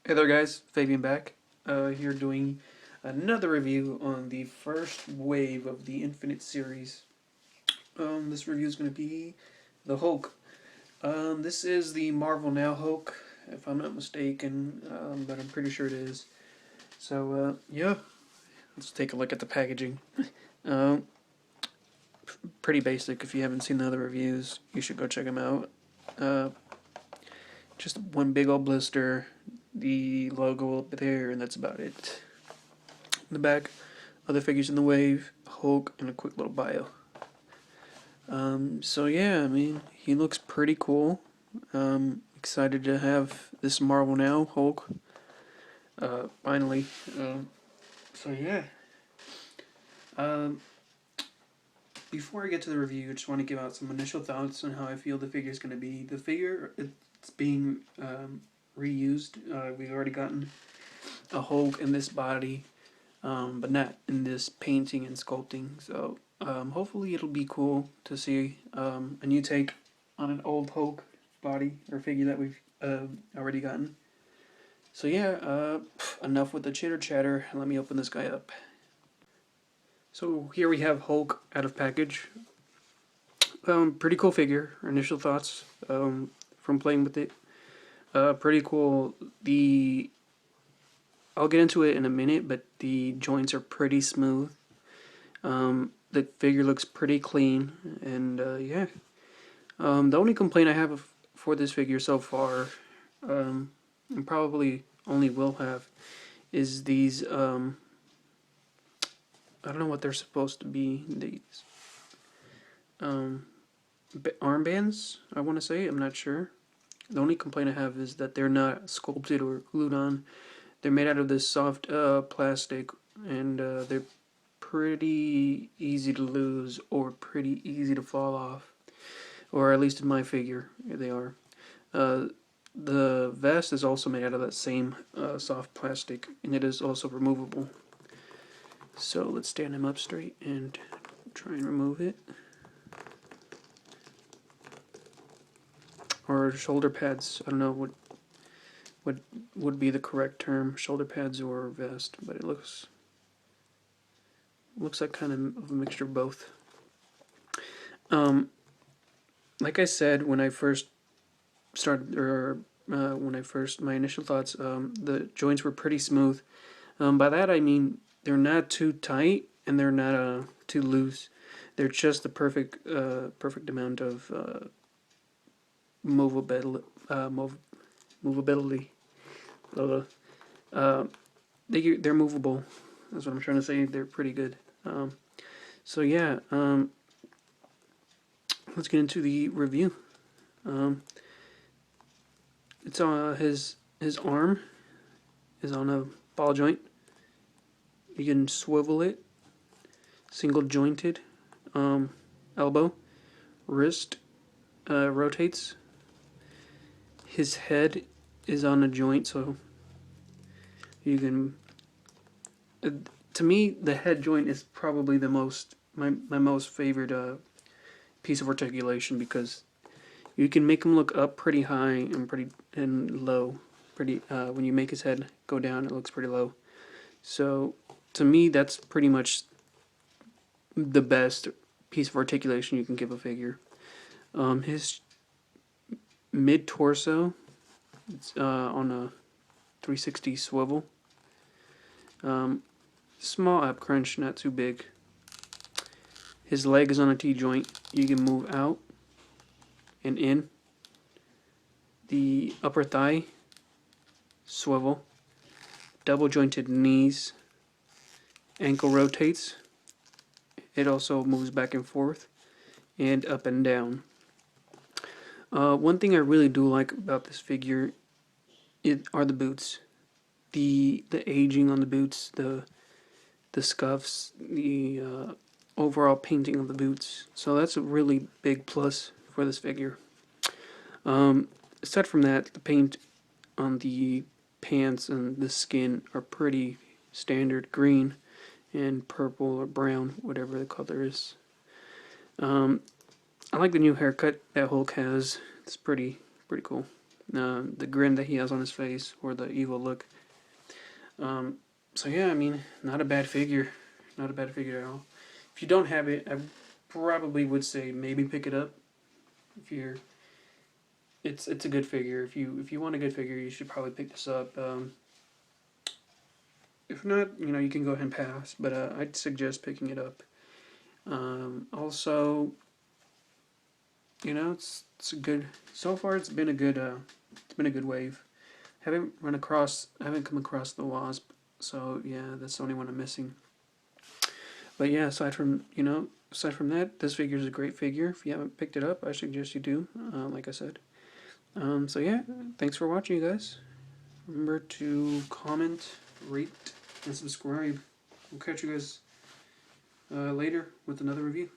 Hey there guys, Fabian back, here doing another review on the first wave of the Infinite series. This review is going to be the Hulk. This is the Marvel Now Hulk, if I'm not mistaken, but I'm pretty sure it is. So, yeah, let's take a look at the packaging. Um, Pretty basic. If you haven't seen the other reviews, you should go check them out. Uh, just one big old blister, the logo up there, and that's about it. In the back, other figures in the wave, Hulk, and a quick little bio. So yeah, I mean, he looks pretty cool. Excited to have this Marvel Now Hulk. Finally. So yeah. Um, Before I get to the review, I just want to give out some initial thoughts on how I feel the figure is going to be. The figure, it's being reused. We've already gotten a Hulk in this body, but not in this painting and sculpting. So hopefully it'll be cool to see a new take on an old Hulk body or figure that we've already gotten. So yeah, enough with the chitter chatter. Let me open this guy up. So here we have Hulk out of package. Pretty cool figure. Initial thoughts from playing with it. Pretty cool. I'll get into it in a minute, but the joints are pretty smooth. The figure looks pretty clean, and yeah. The only complaint I have for this figure so far, and probably only will have, is these, I don't know what they're supposed to be, these armbands, I want to say, I'm not sure. The only complaint I have is that they're not sculpted or glued on. They're made out of this soft plastic, and they're pretty easy to lose or pretty easy to fall off. Or at least in my figure, they are. The vest is also made out of that same soft plastic, and it is also removable. So let's stand him up straight and try and remove it. Or shoulder pads. I don't know what would be the correct term, shoulder pads or vest, but it looks like kind of a mixture of both. Like I said, when I first started, or my initial thoughts, the joints were pretty smooth. By that I mean they're not too tight and they're not too loose. They're just the perfect amount of movability. Movability. They're movable. That's what I'm trying to say. They're pretty good. So yeah, let's get into the review. It's his arm is on a ball joint. You can swivel it. Single jointed. Elbow, wrist rotates. His head is on a joint, so you can. To me, the head joint is probably the my most favorite piece of articulation, because you can make him look up pretty high and low. When you make his head go down, it looks pretty low. So to me, that's pretty much the best piece of articulation you can give a figure. His mid torso, it's on a 360 swivel. Small ab crunch, not too big. His leg is on a T joint. You can move out and in. The upper thigh, swivel. Double jointed knees. Ankle rotates. It also moves back and forth and up and down. One thing I really do like about this figure are the boots. The aging on the boots, the scuffs, the overall painting of the boots. So that's a really big plus for this figure. Aside from that, the paint on the pants and the skin are pretty standard green and purple or brown, whatever the color is. I like the new haircut that Hulk has. It's pretty cool. the grin that he has on his face, or the evil look. So yeah, I mean, not a bad figure. Not a bad figure at all. If you don't have it, I probably would say maybe pick it up. If you're, it's a good figure. If you want a good figure, you should probably pick this up. If not, you can go ahead and pass. But I'd suggest picking it up. Also, it's a good. So far, it's been a good wave. Haven't come across the Wasp. So yeah, that's the only one I'm missing. But yeah, aside from that, this figure is a great figure. If you haven't picked it up, I suggest you do. Like I said. So yeah, thanks for watching, you guys. Remember to comment, rate, and subscribe. We'll catch you guys later with another review.